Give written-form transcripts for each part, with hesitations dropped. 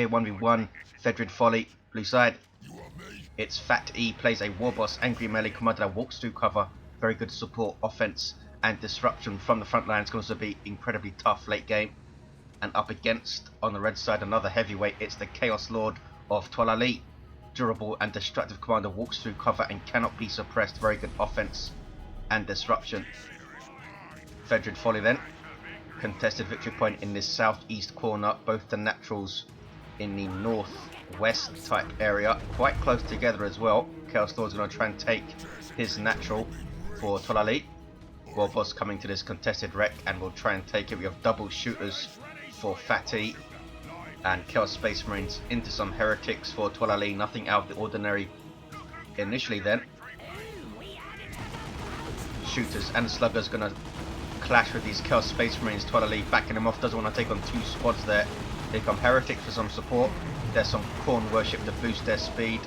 1v1. Fedrid Folly, blue side. It's PhatE, plays a Warboss, angry melee commander that walks through cover. Very good support, offense, and disruption from the front line. It's going to be incredibly tough late game. And up against, on the red side, another heavyweight. It's the Chaos Lord of Toilailee. Durable and destructive commander, walks through cover and cannot be suppressed. Very good offense and disruption. Fedrid Folly then. Contested victory point in this southeast corner. Both the naturals in the northwest type area. Quite close together as well. Chaos Lord's going to try and take his natural for Toilailee. Warboss coming to this contested wreck and will try and take it. We have double shooters for Fatti. And Chaos Space Marines into some heretics for Toilailee. Nothing out of the ordinary initially then. Shooters and sluggers going to clash with these Chaos Space Marines. Toilailee backing them off, doesn't want to take on two squads there. Here come heretics for some support. There's some Khorne worship to boost their speed.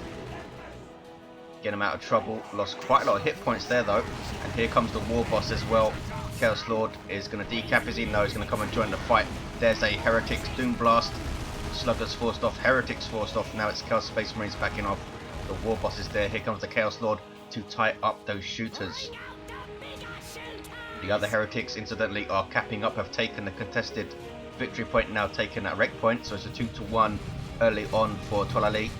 Get them out of trouble. Lost quite a lot of hit points there though. And here comes the Warboss as well. Chaos Lord is going to decap his in. No, he's going to come and join the fight. There's a heretics Doom Blast. Sluggers forced off, heretics forced off. Now it's Chaos Space Marines backing off. The Warboss is there. Here comes the Chaos Lord to tie up those shooters. The other heretics, incidentally, are capping up, have taken the contested victory point, now taken at wreck point, so it's a 2-1 early on for Toilailee.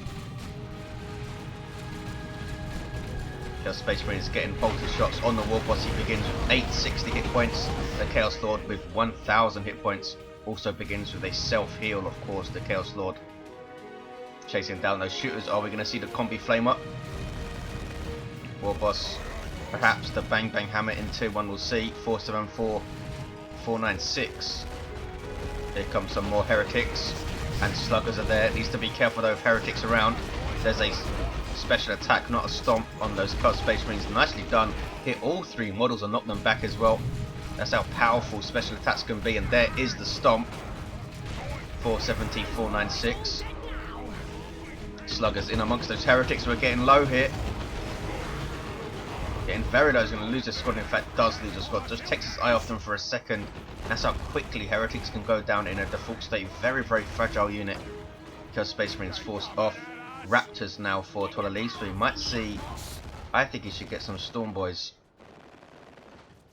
Chaos Space Marines getting bolted shots on the Warboss. He begins with 860 hit points. The Chaos Lord with 1000 hit points also begins with a self-heal, of course, the Chaos Lord. Chasing down those shooters. Are we going to see the combi flame up? Warboss. Perhaps the bang bang hammer into one, we'll see. 474, 496. Here comes some more heretics. And sluggers are there. Needs to be careful though of heretics around. There's a special attack, not a stomp on those Chaos Space Marines. Nicely done. Hit all three models and knock them back as well. That's how powerful special attacks can be. And there is the stomp. 470, 496. Sluggers in amongst those heretics. We're getting low here. Getting very low. Is going to lose a squad. In fact, does lose a squad. Just takes his eye off them for a second. That's how quickly heretics can go down in a default state. Very, very fragile unit. Chaos Space Marines forced off. Raptors now for Toilailee. So we might see. I think he should get some Storm Boys.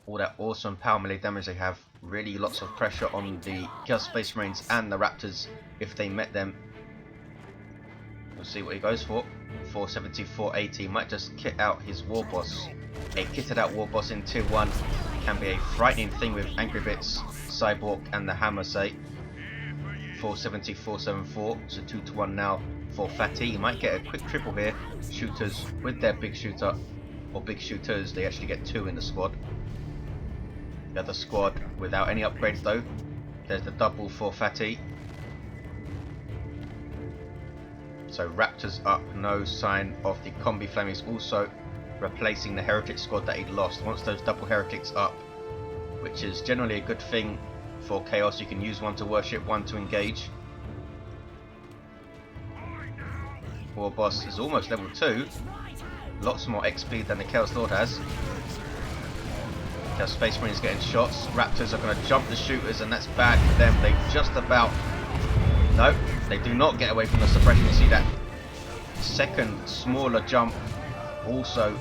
All that awesome power melee damage they have. Really lots of pressure on the Chaos Space Marines and the Raptors if they met them. We'll see what he goes for. 470, 480. Might just kit out his Warboss. A kitted out Warboss in tier 1 can be a frightening thing with Angry Bits, Cyborg and the Hammer, say. 470, 474. So 2-1 now for Fatti. He might get a quick triple here. Shooters with their big shooter, or big shooters, they actually get 2 in the squad. The other squad without any upgrades though. There's the double for Fatti. So Raptors up, no sign of the combi flame. He's also replacing the heretic squad that he'd lost. Once those double heretics up, which is generally a good thing for chaos, you can use one to worship, one to engage. Warboss is almost level 2. Lots more XP than the Chaos Lord has. Chaos Space Marines getting shots. Raptors are going to jump the shooters, and that's bad for them. They just about... No, they do not get away from the suppression. You see that second smaller jump also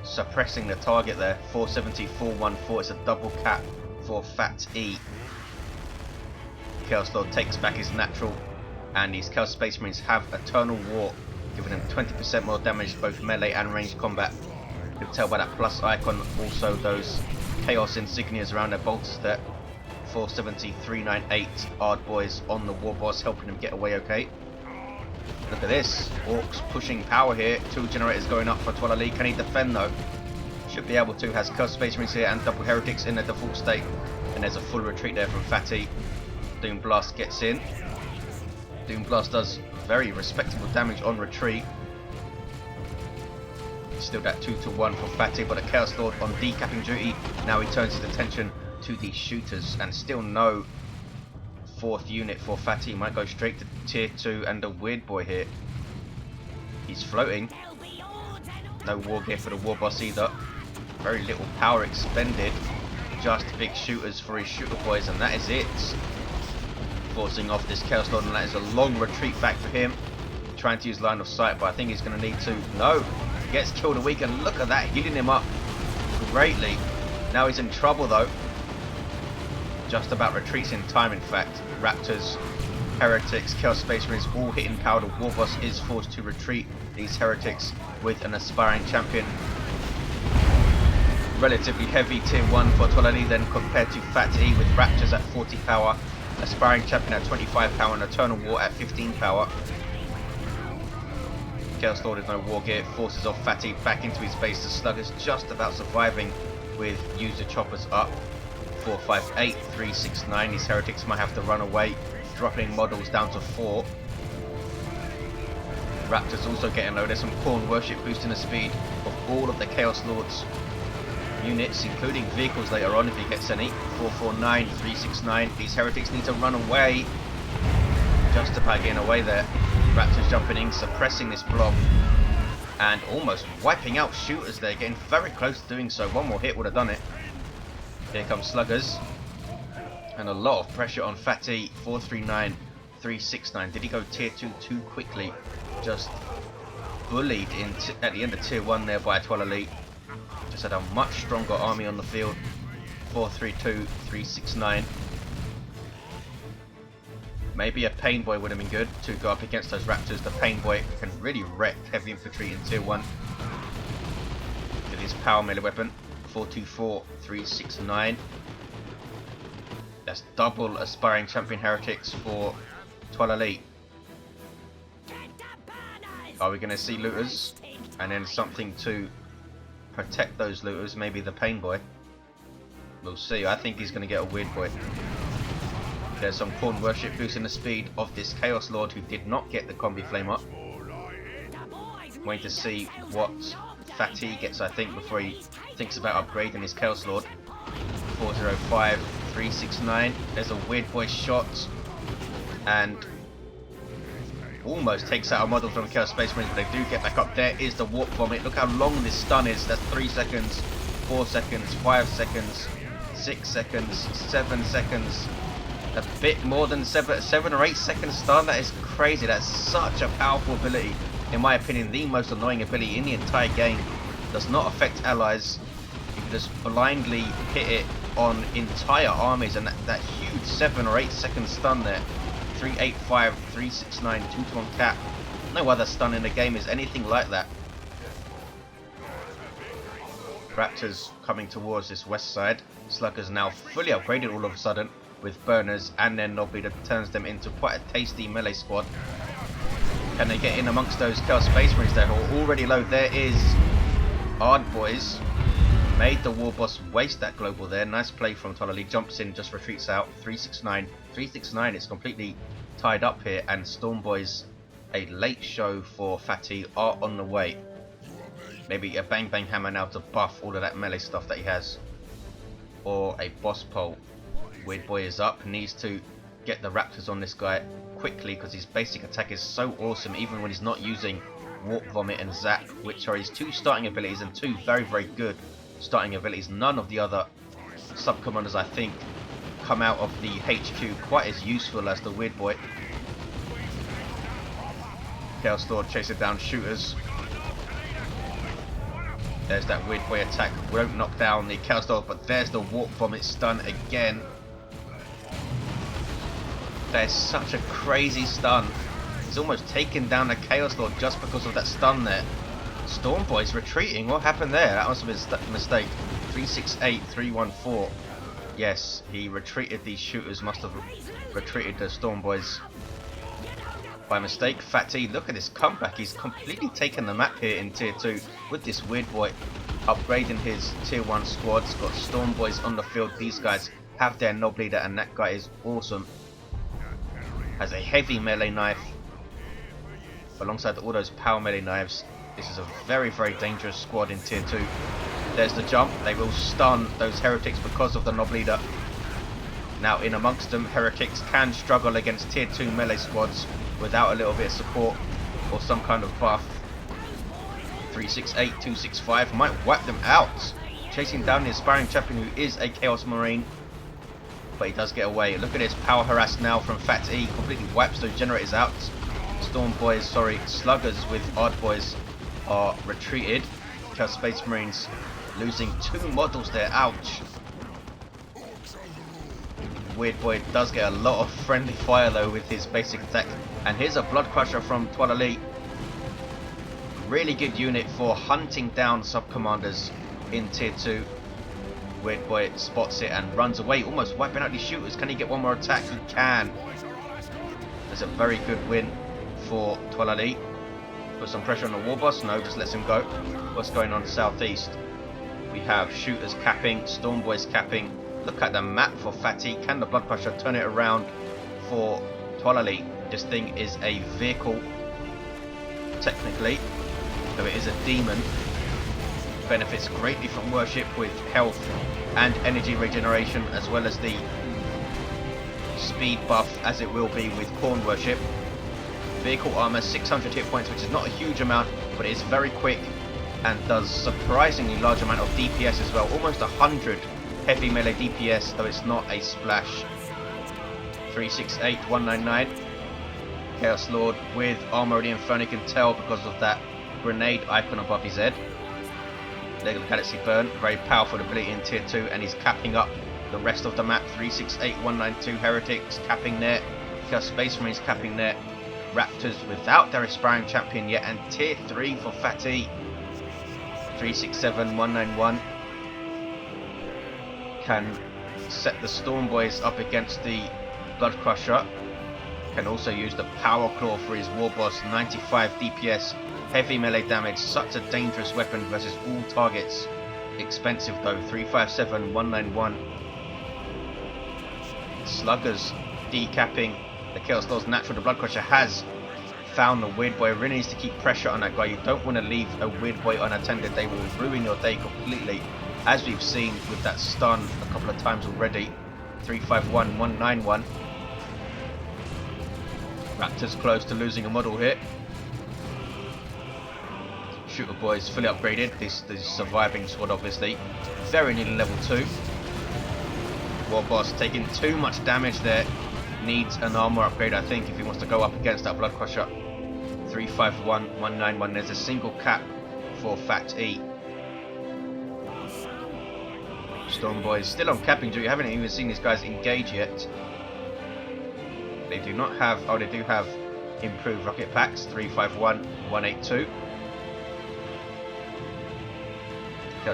suppressing the target there. 470, 414. It's a double cap for PhatE. Chaos Lord takes back his natural, and these Chaos Space Marines have Eternal War, giving them 20% more damage both melee and ranged combat. You can tell by that plus icon. Also those Chaos insignias around their bolters there. 470, 398 Ard Boys on the Warboss, helping him get away okay. Look at this. Orks pushing power here. 2 generators going up for Toilailee. Can he defend though? Should be able to. Has Chaos Space Marines here and double heretics in their default state. And there's a full retreat there from Fatti. Doom Blast gets in. Doom Blast does very respectable damage on retreat. Still that 2-1 for Fatti, but a Chaos Lord on decapping duty. Now he turns his attention to these shooters, and still no 4th unit for Fatti. Might go straight to tier 2, and a weird boy here. He's floating. No war gear for the Warboss either. Very little power expended. Just big shooters for his shooter boys, and that is it. forcing off this Chaos Lord, and that is a long retreat back for him. Trying to use line of sight, but I think he's going to need to. No, he gets killed a week, and look at that, healing him up greatly. Now he's in trouble though. Just about retreats in time, in fact. Raptors, Heretics, Chaos Space Marines all hitting power. The Warboss is forced to retreat these Heretics with an aspiring champion. Relatively heavy tier 1 for Toilailee then compared to PhatE with Raptors at 40 power, aspiring champion at 25 power, and Eternal War at 15 power. Chaos Lord is no war gear, forces off Fatti back into his base. The Slug is just about surviving with user choppers up. 4, 5, 8, 3, 6, 9. These Heretics might have to run away, dropping models down to 4. Raptors also getting low. There's some Khorne worship boosting the speed of all of the Chaos Lord's units, including vehicles later on if he gets any. 4, 4, 9, 3, 6, 9. These Heretics need to run away. Just about getting away there. Raptors jumping in, suppressing this blob, and almost wiping out shooters there, getting very close to doing so. One more hit would have done it. Here comes Sluggers, and a lot of pressure on Fatti. 439, 369. Did he go tier 2 too quickly? Just bullied in at the end of tier 1 there by Toilailee. Just had a much stronger army on the field. 432, 369. Maybe a Pain Boy would have been good to go up against those Raptors. The Pain Boy can really wreck heavy infantry in tier 1 with his power melee weapon. 424, 369. That's double aspiring champion Heretics for Toilailee. Are we going to see looters? And then something to protect those looters, maybe the Pain Boy. We'll see. I think he's going to get a Weird Boy. There's some Khorne worship boosting the speed of this Chaos Lord who did not get the combi flame up. Waiting to see what Fatti gets, I think, before he thinks about upgrading his Chaos Lord. 405, 369. There's a Weird Boy shot, and almost takes out a model from Chaos Space Marines, but they do get back up. There is the Warp Vomit. Look how long this stun is. That's 3 seconds, 4 seconds, 5 seconds, 6 seconds, 7 seconds. A bit more than 7 or 8 second stun. That is crazy. That's such a powerful ability. In my opinion, the most annoying ability in the entire game. Does not affect allies. You can just blindly hit it on entire armies, and that huge 7 or 8 second stun there. 385, 369, 2-to-1 cap. No other stun in the game is anything like that. Raptors coming towards this west side. Sluggers now fully upgraded all of a sudden with burners, and then Nobby that turns them into quite a tasty melee squad. Can they get in amongst those Chaos Space Marines there who are already low? There is Ard Boys. Made the Warboss waste that global there. Nice play from Toilailee. Jumps in, just retreats out. 369. 369, it's completely tied up here, and Storm Boys, a late show for Fatti, are on the way. Maybe a Bang Bang Hammer now to buff all of that melee stuff that he has. Or a Boss Pole. Weird Boy is up, needs to get the Raptors on this guy quickly because his basic attack is so awesome even when he's not using Warp Vomit and Zap, which are his 2 starting abilities and 2 very, very good starting abilities. None of the other sub-commanders, I think, come out of the HQ quite as useful as the Weird Boy. Chaos Lord chasing down shooters. There's that Weird Boy attack. Won't knock down the Chaos Lord, but there's the Warp Vomit stun again. There's such a crazy stun. He's almost taken down the Chaos Lord just because of that stun there. Storm Boy's retreating. What happened there? That must have been a mistake. 368, 314. Yes, he retreated. These shooters must have retreated the Storm Boys by mistake. Fatti, look at this comeback. He's completely taken the map here in tier 2 with this Weird Boy upgrading his tier 1 squads. Got Storm Boys on the field. These guys have their Nob Leader, and that guy is awesome. Has a heavy melee knife alongside all those power melee knives. This is a very, very dangerous squad in tier 2. There's the jump. They will stun those Heretics because of the Nob Leader. Now in amongst them, Heretics can struggle against tier 2 melee squads without a little bit of support or some kind of buff. 368, 265 might wipe them out. Chasing down the aspiring champion who is a Chaos Marine. but he does get away. Look at this power harass now from PhatE, completely wipes those generators out. Sluggers with Ard Boys are retreated. Chaos Space Marines losing 2 models there, ouch. Weird Boy does get a lot of friendly fire though with his basic attack. And here's a Blood Crusher from Toilailee. Really good unit for hunting down sub-commanders in tier 2. Weird Boy spots it and runs away, almost wiping out these shooters. Can he get one more attack? He can. That's a very good win for Toilailee. Put some pressure on the Warboss. No, just lets him go. What's going on southeast? We have shooters capping, Storm Boys capping. Look at the map for Fatti. Can the Blood Crusher turn it around for Toilailee? This thing is a vehicle, technically, though it is a demon. Benefits greatly from worship with health and energy regeneration, as well as the speed buff as it will be with Khorne worship. Vehicle armor 600 hit points, which is not a huge amount, but it is very quick and does surprisingly large amount of DPS as well, almost 100 heavy melee DPS, though it's not a splash. 368 199. Chaos Lord with armor of the Inferno, can tell because of that grenade icon above his head. Leg of the Galaxy Burn, very powerful ability in tier 2, and he's capping up the rest of the map. 368 192 Heretics capping there. Chaos Space Marines capping there. Raptors without their aspiring champion yet, and tier 3 for Fatti. 367 191 can set the Storm Boys up against the Blood Crusher. Can also use the Power Claw for his Warboss. 95 DPS, heavy melee damage, such a dangerous weapon versus all targets. Expensive though. 357 191. Sluggers decapping the Chaos Lord's natural. The Blood Crusher has found the Weird Boy. Really needs to keep pressure on that guy. You don't want to leave a Weird Boy unattended. They will ruin your day completely, as we've seen with that stun a couple of times already. 351 191. Raptors close to losing a model here. Shooter Boys fully upgraded. This surviving squad obviously. Very nearly level 2. Warboss taking too much damage there. Needs an armor upgrade, I think, if he wants to go up against that Blood Crusher. 351 191. There's a single cap for Fatti. Storm Boys still on capping duty. Haven't even seen these guys engage yet. They do not have, oh, they do have improved rocket packs. 351 182.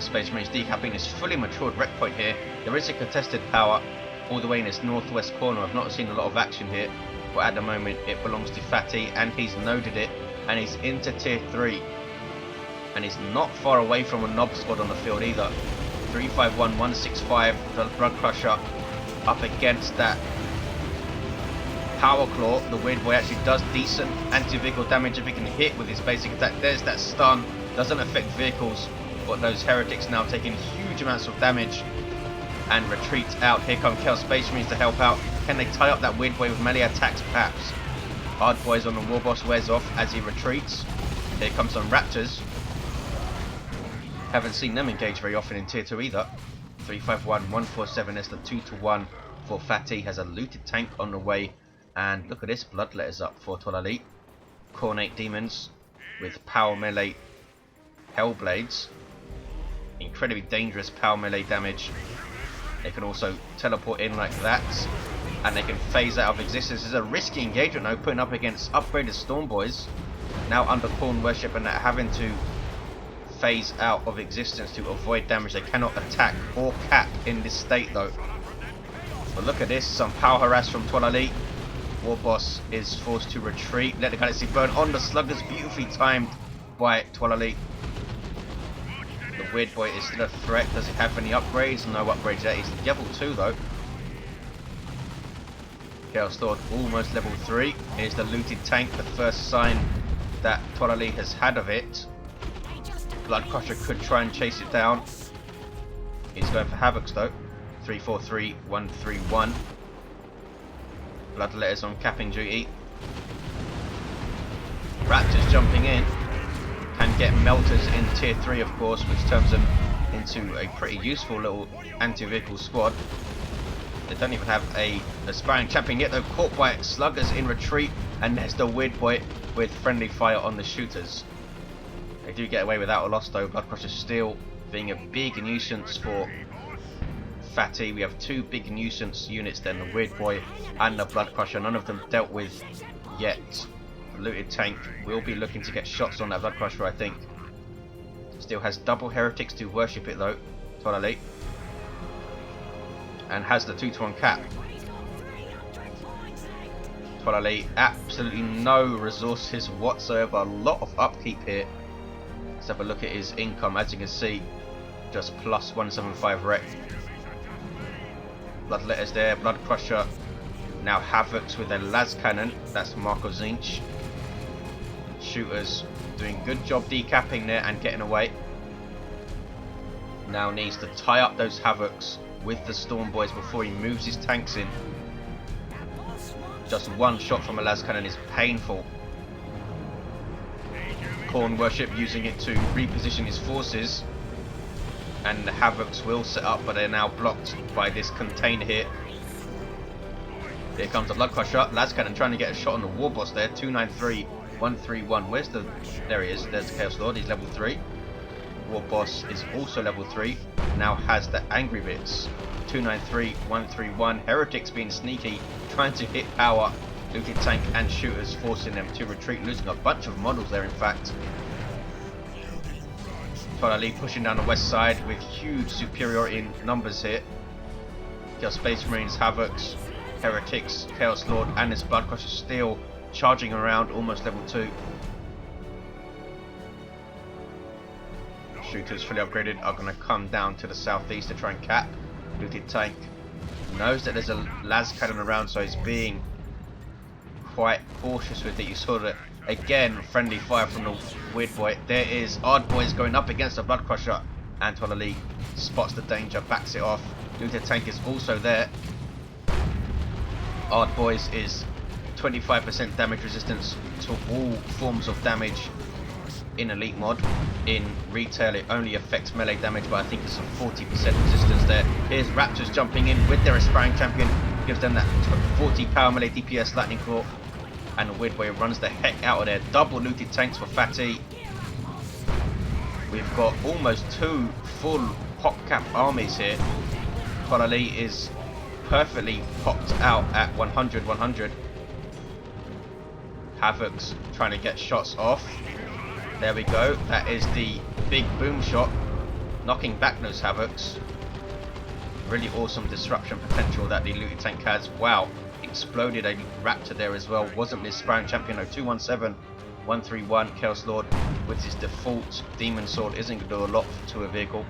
Space Marines decapping this fully matured wreck point here. There is a contested power all the way in this northwest corner. I've not seen a lot of action here, but at the moment it belongs to Fatti, and he's noded it, and he's into tier 3, and he's not far away from a knob squad on the field either. 351 165. The Blood Crusher up against that Power Claw. The Weird Boy actually does decent anti-vehicle damage if he can hit with his basic attack. There's that stun. Doesn't affect vehicles, but those Heretics now taking huge amounts of damage and retreat out. Here come Chaos Space Marines to help out. Can they tie up that Weird Boy with melee attacks perhaps? Hard Boys on the Warboss wears off as he retreats. Here comes some Raptors. Haven't seen them engage very often in tier 2 either. 351 147. That's the 2-1 for Fatti. Has a looted tank on the way. And look at this, blood letters up for Toilailee. Khorne demons with power melee Hellblades. Incredibly dangerous power melee damage. They can also teleport in like that, and they can phase out of existence. This is a risky engagement though, putting up against upgraded Storm Boys, now under Khorne worship, and having to phase out of existence to avoid damage. They cannot attack or cap in this state though. But look at this, some power harass from Toilailee. Warboss is forced to retreat. Let the Galaxy Burn on the Sluggers, beautifully timed by Toilailee. The Weird Boy is still a threat. Does he have any upgrades? No upgrades yet. He's level 2 though. Chaos Lord almost level 3. Here's the looted tank, the first sign that Toilailee has had of it. Blood Crusher could try and chase it down. He's going for Havocs though. 343 131. Blood letters on capping duty. Raptors jumping in. Can get melters in tier 3 of course, which turns them into a pretty useful little anti-vehicle squad. They don't even have a aspiring champion yet, though. Caught by sluggers in retreat, and there's the weird boy with friendly fire on the shooters. They do get away without a loss, though. Bloodcrusher still being a big nuisance for Fatti. We have two big nuisance units then, the weird boy and the Bloodcrusher. None of them dealt with yet. The looted tank will be looking to get shots on that Bloodcrusher, I think. Still has double heretics to worship it, though. Toilailee. And has the 2-to-1 cap. Toilailee, absolutely no resources whatsoever. A lot of upkeep here. Let's have a look at his income. As you can see, just plus 175 rec. Bloodletters there. Bloodcrusher. Now Havocs with a las cannon. That's Marco Zinch. Shooters doing good job decapping there and getting away. Now needs to tie up those Havocs with the Storm Boys before he moves his tanks in. Just one shot from a las cannon is painful. Khorne Worship using it to reposition his forces, and the Havocs will set up, but they're now blocked by this container here. Here comes the Bloodcrusher. Las cannon trying to get a shot on the Warboss there. 293 131. Where's the... there he is. There's the Chaos Lord. He's level 3. Warboss is also level 3. Now has the angry bits. 293 131. Heretics being sneaky, trying to hit power. Looted tank and shooters forcing them to retreat, losing a bunch of models there in fact. Toilailee pushing down the west side with huge superiority in numbers here. Your Space Marines, Havocs, Heretics, Chaos Lord and his Bloodcrusher still charging around, almost level 2. Shooters fully upgraded are going to come down to the southeast to try and cap. Looted tank knows that there's a las cannon around, so he's being quite cautious with it. You saw that again, friendly fire from the weird boy. There is Odd Boys going up against the Bloodcrusher, and Toilailee spots the danger, backs it off. Looted tank is also there. Odd Boys is 25% damage resistance to all forms of damage in Elite mod. In retail it only affects melee damage, but I think it's a 40% resistance there. Here's Raptors jumping in with their aspiring champion, gives them that 40 power melee DPS lightning claw, and the weird boy runs the heck out of there. Double looted tanks for Fatti. We've got almost 2 full pop cap armies here. Toilailee is perfectly popped out at 100. Havocs trying to get shots off. There we go. That is the big boom shot, knocking back those Havocs. Really awesome disruption potential that the looted tank has. Wow, exploded a Raptor there as well. Wasn't this aspiring champion though. 217 131. Chaos Lord with his default demon sword isn't going to do a lot to a vehicle.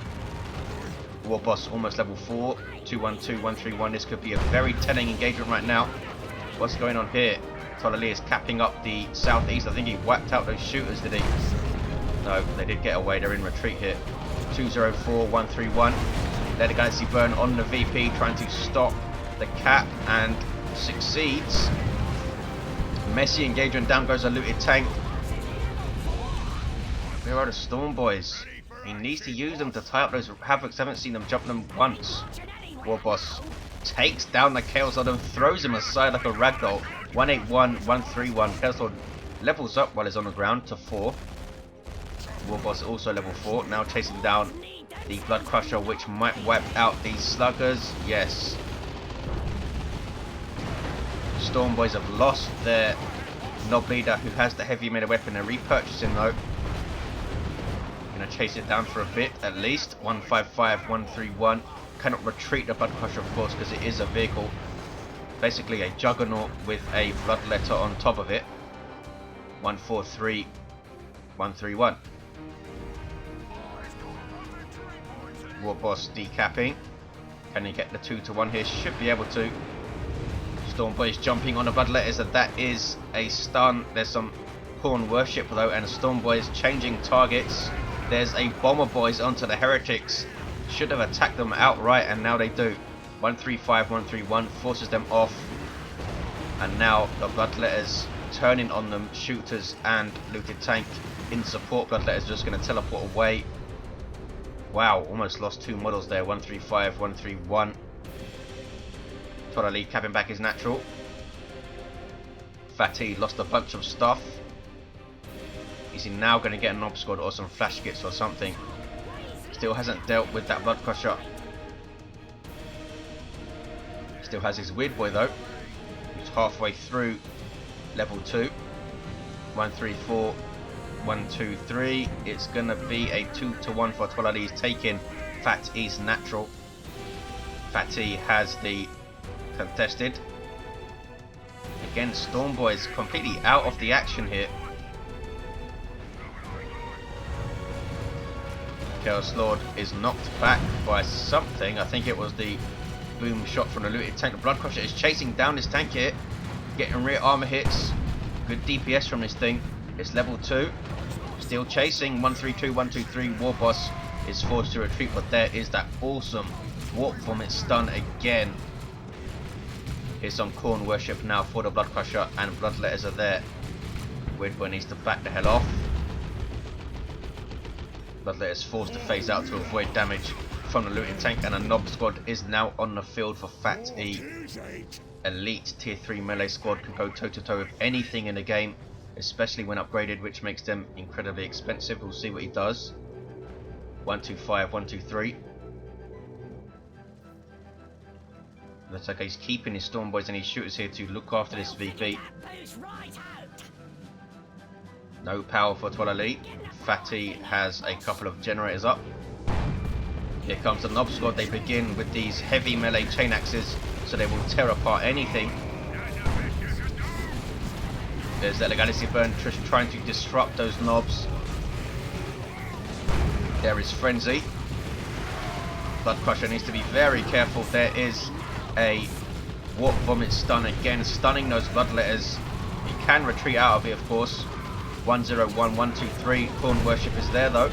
Warboss almost level 4. 212 131. This could be a very telling engagement right now. What's going on here? Toilailee is capping up the southeast. I think he wiped out those shooters, did he? No, they did get away. They're in retreat here. 204 131. Let the Galaxy burn on the VP, trying to stop the cap, and succeeds. Messy engagement. Down goes a looted tank. Where are the Storm Boys? He needs to use them to tie up those Havocs. Haven't seen them jump them once. Warboss takes down the Chaos Lord and throws him aside like a ragdoll. 181 131. Chaos Lord levels up while he's on the ground to 4. Warboss also level 4. Now chasing down the Bloodcrusher, which might wipe out these sluggers. Yes. Storm Boys have lost their Nob leader, who has the heavy melee weapon. They're repurchasing though. Gonna chase it down for a bit at least. 155 131. Cannot retreat the Bloodcrusher, of course, because it is a vehicle. Basically a juggernaut with a bloodletter on top of it. 143 131. Warboss decapping. Can he get the 2-to-1 here? Should be able to. Storm Boys jumping on the bloodletters, and that is a stun. There's some Khorne worship though, and Storm Boys changing targets. There's a Bomber Boys onto the Heretics. Should have attacked them outright, and now they do. 135 131 forces them off, and now the bloodletters turning on them. Shooters and looted tank in support. Bloodletters just going to teleport away. Wow, almost lost 2 models there. 135 131. Toilailee capping back his natural. Fatti lost a bunch of stuff. Is he now going to get an Nob Squad or some flash kits or something? Still hasn't dealt with that Blood Crusher. Still has his Weird Boy though. He's halfway through level 2. 1, 3, 4. 1, 2, 3. It's going to be a 2-to-1 for Toilailee. He's taking PhatE's natural. Fatti has the contested. Again, Stormboy's completely out of the action here. Chaos Lord is knocked back by something. I think it was the boom shot from the looted tank. The Blood Crusher is chasing down this tank here, getting rear armor hits. Good DPS from this thing. It's level 2. Still chasing. 132, 123. Warboss is forced to retreat, but there is that awesome Warp Vomit stun again. Here's some Khorne worship now for the Blood Crusher, and Bloodletters are there. Weird Boy needs to back the hell off. Bloodletter's forced to phase out to avoid damage from the looting tank, and a Nob Squad is now on the field for PhatE. Elite tier 3 melee squad can go toe to toe with anything in the game, especially when upgraded, which makes them incredibly expensive. We'll see what he does. 1, 2, 5, 1, 2, 3. Looks like he's keeping his Stormboys and his shooters here to look after this VP. No power for Toilailee. Fatti has a couple of generators up. Here comes the Nob Squad. They begin with these heavy melee chain axes, so they will tear apart anything. There's that Legacy Burn just trying to disrupt those knobs. There is Frenzy. Blood Crusher needs to be very careful. There is a Warp Vomit stun again, stunning those Bloodletters. He can retreat out of it, of course. 101, 123. Khorne worship is there though.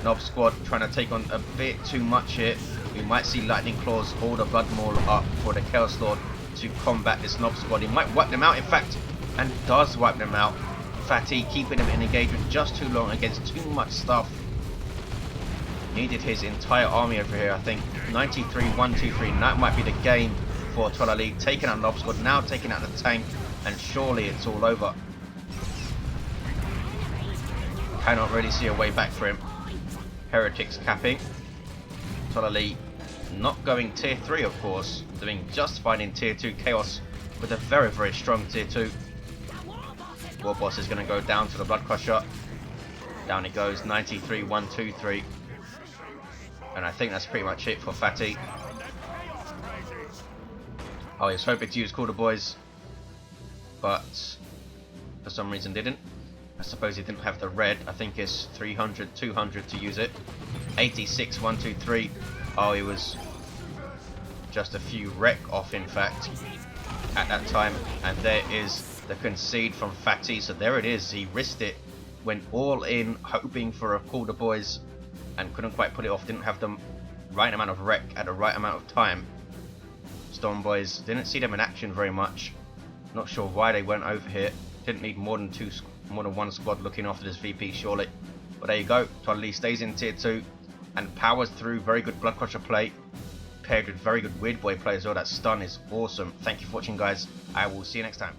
Nob Squad trying to take on a bit too much here. We might see Lightning Claws or the Blood Maul up for the Chaos Lord to combat this Nob Squad. He might wipe them out, in fact, and does wipe them out. Fatti keeping him in engagement just too long against too much stuff. Needed his entire army over here, I think. 93, 123. That might be the game for Toilailee. Taking out Nob Squad, now taking out the tank, and surely it's all over. Cannot really see a way back for him. Heretics capping. Toilailee not going tier 3, of course. Doing just fine in tier 2 Chaos with a very, very strong tier 2. Warboss is going to go down to the Blood Crusher. Down it goes. 93, 123. And I think that's pretty much it for Fatti. Oh, he was hoping to use Call the Boys, but for some reason didn't. I suppose he didn't have the red. I think it's 300, 200 to use it. 86, 123. Oh, he was just a few wreck off, in fact, at that time. And there is the concede from Fatti. So there it is. He risked it. Went all in, hoping for a Call the Boys, and couldn't quite put it off. Didn't have the right amount of wreck at the right amount of time. Stormboys, didn't see them in action very much. Not sure why they went over here. Didn't need more than one squad looking after this VP, surely. But there you go. Toilailee stays in tier 2 and powers through. Very good Blood Crusher play, paired with very good Weird Boy play as well. That stun is awesome. Thank you for watching, guys. I will see you next time.